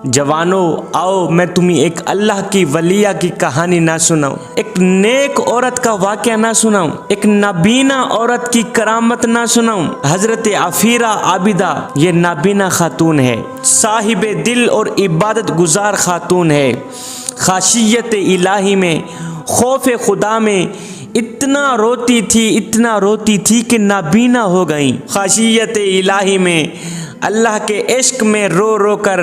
जवानों आओ मैं तुम्हें एक अल्लाह की वलिया की कहानी ना सुनाऊं, एक नेक औरत का वाक़या ना सुनाऊं, एक नाबीना औरत की करामत ना सुनाऊं। हजरत अफीरा आबिदा ये नाबीना खातून है, साहिबे दिल और इबादत गुजार खातून है। खाशियत इलाही में, खौफ खुदा में इतना रोती थी कि नाबीना हो गई। खाशियत इलाही में अल्लाह के इश्क में रो रो कर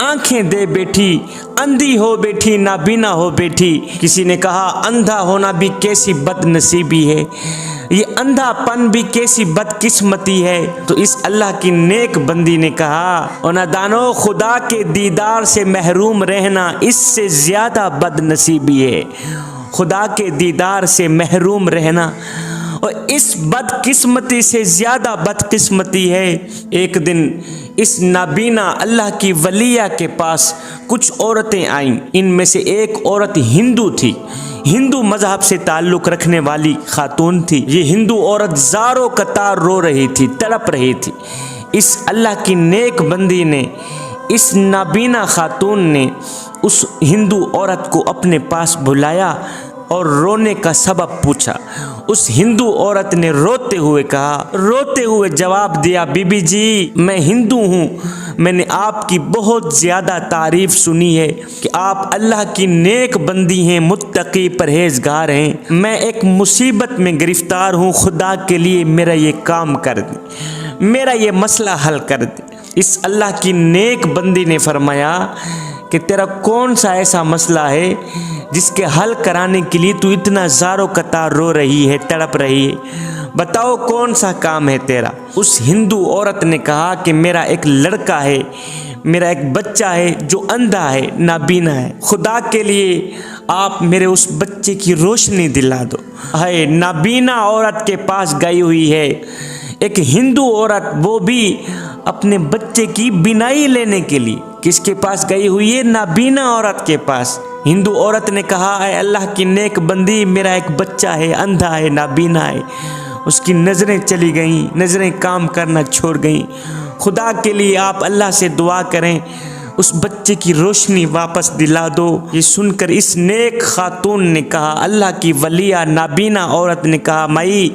आंखें दे बैठी, अंधी हो बैठी, नाबीना हो बैठी। किसी ने कहा अंधा होना भी कैसी बदनसीबी है, ये अंधापन भी कैसी बदकिस्मती है। तो इस अल्लाह की नेक बंदी ने कहा, और नादानो खुदा के दीदार से महरूम रहना इससे ज़्यादा बदनसीबी है। खुदा के दीदार से महरूम रहना और इस बदकिस्मती से ज़्यादा बदकिस्मती है। एक दिन इस नाबीना अल्लाह की वलिया के पास कुछ औरतें आईं। इनमें से एक औरत हिंदू थी, हिंदू मजहब से ताल्लुक़ रखने वाली खातून थी। ये हिंदू औरत ज़ारो कतार रो रही थी, तड़प रही थी। इस अल्लाह की नेक बंदी ने, इस नाबीना खातून ने उस हिंदू औरत को अपने पास बुलाया और रोने का सबब पूछा। उस हिंदू औरत ने रोते हुए जवाब दिया, बीबी जी मैं हिंदू हूँ, मैंने आपकी बहुत ज़्यादा तारीफ़ सुनी है कि आप अल्लाह की नेक बंदी हैं, मुत्तकी परहेज़गार हैं। मैं एक मुसीबत में गिरफ़्तार हूँ, खुदा के लिए मेरा ये काम कर दे, मेरा ये मसला हल कर दे। इस अल्लाह की नेक बंदी ने फरमाया कि तेरा कौन सा ऐसा मसला है जिसके हल कराने के लिए तू इतना ज़ारो कतार रो रही है, तड़प रही है, बताओ कौन सा काम है तेरा। उस हिंदू औरत ने कहा कि मेरा एक लड़का है, मेरा एक बच्चा है जो अंधा है, नाबीना है, खुदा के लिए आप मेरे उस बच्चे की रोशनी दिला दो। है नाबीना औरत के पास गई हुई है एक हिंदू औरत, वो भी अपने बच्चे की बिनाई लेने के लिए किसके पास गई हुई है? नाबीना औरत के पास। हिंदू औरत ने कहा, है अल्लाह की नेक बंदी, मेरा एक बच्चा है, अंधा है, नाबीना है, उसकी नज़रें चली गईं, नज़रें काम करना छोड़ गईं, खुदा के लिए आप अल्लाह से दुआ करें, उस बच्चे की रोशनी वापस दिला दो। ये सुनकर इस नेक खातून ने कहा, अल्लाह की वलिया नाबीना औरत ने कहा, माई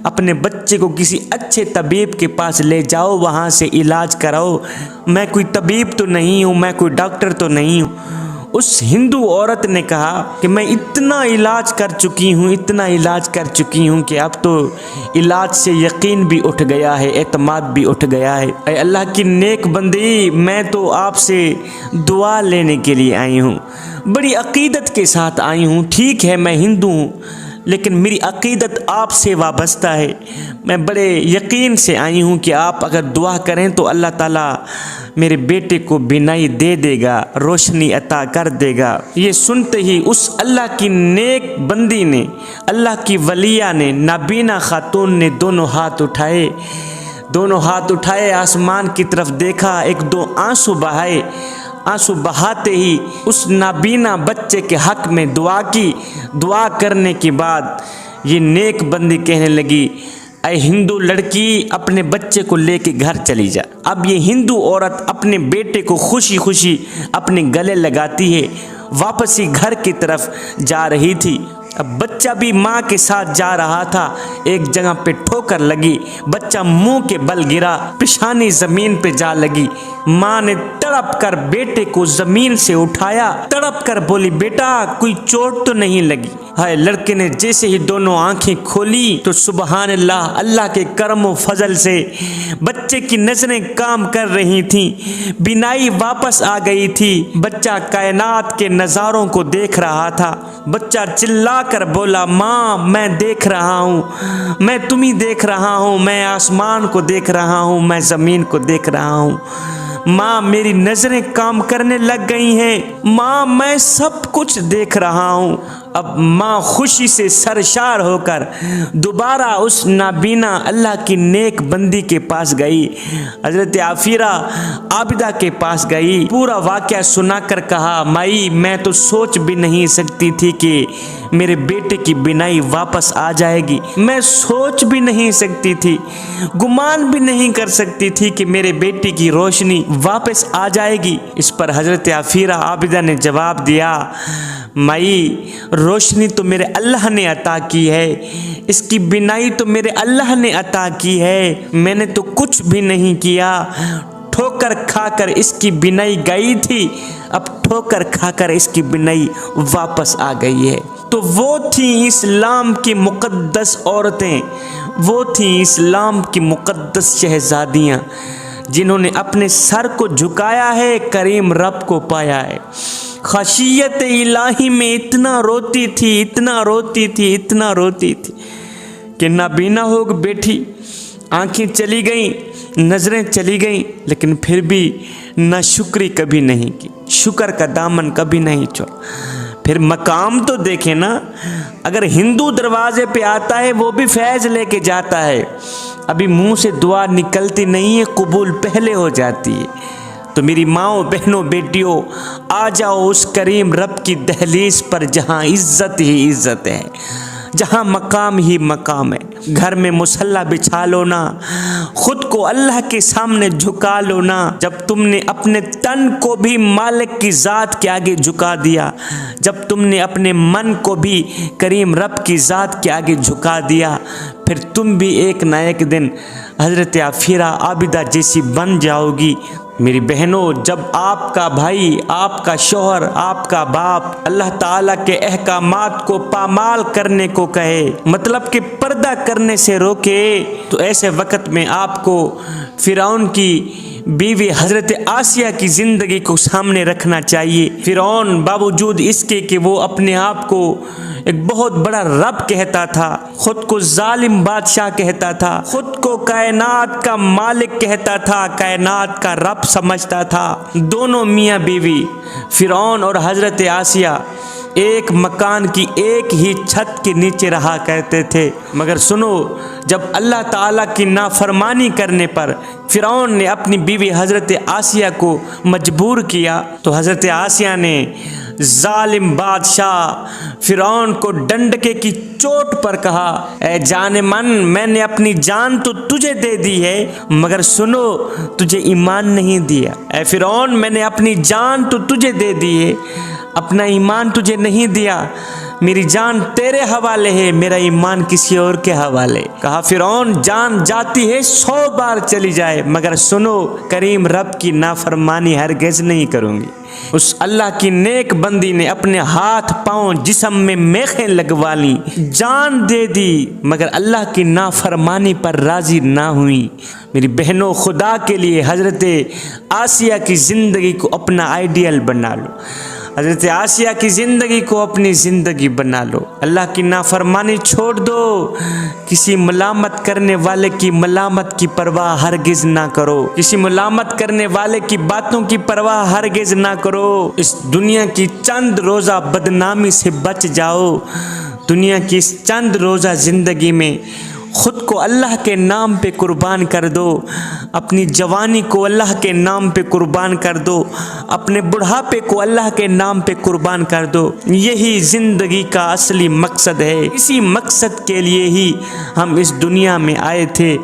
अपने बच्चे को किसी अच्छे तबीब के पास ले जाओ, वहाँ से इलाज कराओ, मैं कोई तबीब तो नहीं हूँ, मैं कोई डॉक्टर तो नहीं हूँ। उस हिंदू औरत ने कहा कि मैं इतना इलाज कर चुकी हूँ, इतना इलाज कर चुकी हूँ कि अब तो इलाज से यकीन भी उठ गया है, एतमाद भी उठ गया है। ऐ अल्लाह की नेक बंदी, मैं तो आपसे दुआ लेने के लिए आई हूँ, बड़ी अकीदत के साथ आई हूँ। ठीक है मैं हिंदू हूँ, लेकिन मेरी अकीदत आपसे वाबस्ता है, मैं बड़े यकीन से आई हूँ कि आप अगर दुआ करें तो अल्लाह ताला मेरे बेटे को बिनाई दे देगा, रोशनी अता कर देगा। ये सुनते ही उस अल्लाह की नेक बंदी ने, अल्लाह की वलिया ने, नाबीना खातून ने दोनों हाथ उठाए आसमान की तरफ देखा, एक दो आंसू बहाए। आंसू बहाते ही उस नाबीना बच्चे के हक में दुआ की। दुआ करने के बाद ये नेक बंदी कहने लगी, ऐ हिंदू लड़की अपने बच्चे को लेके घर चली जा। अब ये हिंदू औरत अपने बेटे को खुशी खुशी अपने गले लगाती है, वापस ही घर की तरफ जा रही थी। अब बच्चा भी माँ के साथ जा रहा था, एक जगह पे ठोकर लगी, बच्चा मुंह के बल गिरा, पेशानी जमीन पे जा लगी। माँ ने तड़प कर बेटे को जमीन से उठाया, तड़प कर बोली, बेटा कोई चोट तो नहीं लगी? हाय, लड़के ने जैसे ही दोनों आंखें खोली तो सुबहान अल्लाह, अल्लाह के करम व फजल से बच्चे की नजरें काम कर रही थी, बिनाई वापस आ गई थी। बच्चा कायनात के नज़ारों को देख रहा था। बच्चा चिल्ला कर बोला, माँ मैं देख रहा हूँ, मैं तुम्हें देख रहा हूँ, मैं आसमान को देख रहा हूँ, मैं ज़मीन को देख रहा हूँ। माँ मेरी नज़रें काम करने लग गई हैं, माँ मैं सब कुछ देख रहा हूँ। अब माँ खुशी से सरशार होकर दोबारा उस नाबीना अल्लाह की नेक बंदी के पास गई, हज़रत अफीरा आबिदा के पास गई। पूरा वाक़या सुनाकर कहा, माई मैं तो सोच भी नहीं सकती थी कि मेरे बेटे की बिनाई वापस आ जाएगी। मैं सोच भी नहीं सकती थी, गुमान भी नहीं कर सकती थी कि मेरे बेटे की रोशनी वापस आ जाएगी। इस पर हजरत आफीरा आबिदा ने जवाब दिया, माई, रोशनी तो मेरे अल्लाह ने अता की है, इसकी बिनाई तो मेरे अल्लाह ने अता की है, मैंने तो कुछ भी नहीं किया। ठोकर खाकर इसकी बिनाई गई थी, अब ठोकर खाकर इसकी बिनाई वापस आ गई है। तो वो थी इस्लाम की मुक़द्दस औरतें, वो थी इस्लाम की मुक़द्दस शहज़ादियाँ, जिन्होंने अपने सर को झुकाया है, करीम रब को पाया है। खशियत इलाही में इतना रोती थी, इतना रोती थी, इतना रोती थी कि नाबीना हो बैठी, आंखें चली गईं, नज़रें चली गईं, लेकिन फिर भी नाशुक्री कभी नहीं की, शुक्र का दामन कभी नहीं छोड़ा। फिर मकाम तो देखे ना, अगर हिंदू दरवाजे पे आता है वो भी फैज़ लेके जाता है, अभी मुंह से दुआ निकलती नहीं है, कबूल पहले हो जाती है। तो मेरी माओ, बहनों, बेटियों, आ जाओ उस करीम रब की दहलीज पर जहाँ इज्जत ही इज्जत है, जहाँ मकाम ही मकाम है। घर में मुसल्ला बिछा लो ना, खुद को अल्लाह के सामने झुका लो ना। जब तुमने अपने तन को भी मालिक की ज़ात के आगे झुका दिया, जब तुमने अपने मन को भी करीम रब की ज़ात के आगे झुका दिया, फिर तुम भी एक ना एक दिन हज़रत आफीरा आबिदा जैसी बन जाओगी। मेरी बहनों, जब आपका भाई, आपका शौहर, आपका बाप अल्लाह ताला के अहकामात को पामाल करने को कहे, मतलब कि पर्दा करने से रोके, तो ऐसे वक्त में आपको फिरौन की बीवी हजरत आसिया की ज़िंदगी को सामने रखना चाहिए। फिरौन बावजूद इसके कि वो अपने आप को एक बहुत बड़ा रब कहता था, खुद को जालिम बादशाह कहता था, खुद को कायनात का मालिक कहता था, कायनात का रब समझता था। दोनों मियाँ बीवी फिरौन और हजरत आसिया एक मकान की एक ही छत के नीचे रहा करते थे। मगर सुनो, जब अल्लाह ताला की नाफरमानी करने पर फिरौन ने अपनी बीवी हजरत आसिया को मजबूर किया, तो हजरत आसिया ने जालिम बादशाह फिरौन को डंडके की चोट पर कहा, ए जाने मन, मैंने अपनी जान तो तुझे दे दी है, मगर सुनो, तुझे ईमान नहीं दिया। ए फिरौन, मैंने अपनी जान तो तुझे दे दी है, अपना ईमान तुझे नहीं दिया। मेरी जान तेरे हवाले है, मेरा ईमान किसी और के हवाले। कहा फिरौन, जान जाती है 100 बार चली जाए, मगर सुनो, करीम रब की नाफरमानी हरगिज़ नहीं करूँगी। उस अल्लाह की नेक बंदी ने अपने हाथ पांव जिस्म में मेखें लगवा ली, जान दे दी, मगर अल्लाह की नाफरमानी पर राजी ना हुई। मेरी बहनों, खुदा के लिए हजरत आसिया की ज़िंदगी को अपना आइडियल बना लो, हजरत आसिया की ज़िंदगी को अपनी ज़िंदगी बना लो। अल्लाह की नाफरमानी छोड़ दो, किसी मलामत करने वाले की मलामत की परवाह हरगिज़ ना करो, किसी मलामत करने वाले की बातों की परवाह हरगिज़ ना करो। इस दुनिया की चंद रोज़ा बदनामी से बच जाओ। दुनिया की इस चंद रोज़ा ज़िंदगी में खुद को अल्लाह के नाम पे कुर्बान कर दो, अपनी जवानी को अल्लाह के नाम पे कुर्बान कर दो, अपने बुढ़ापे को अल्लाह के नाम पे कुर्बान कर दो। यही ज़िंदगी का असली मकसद है, इसी मकसद के लिए ही हम इस दुनिया में आए थे।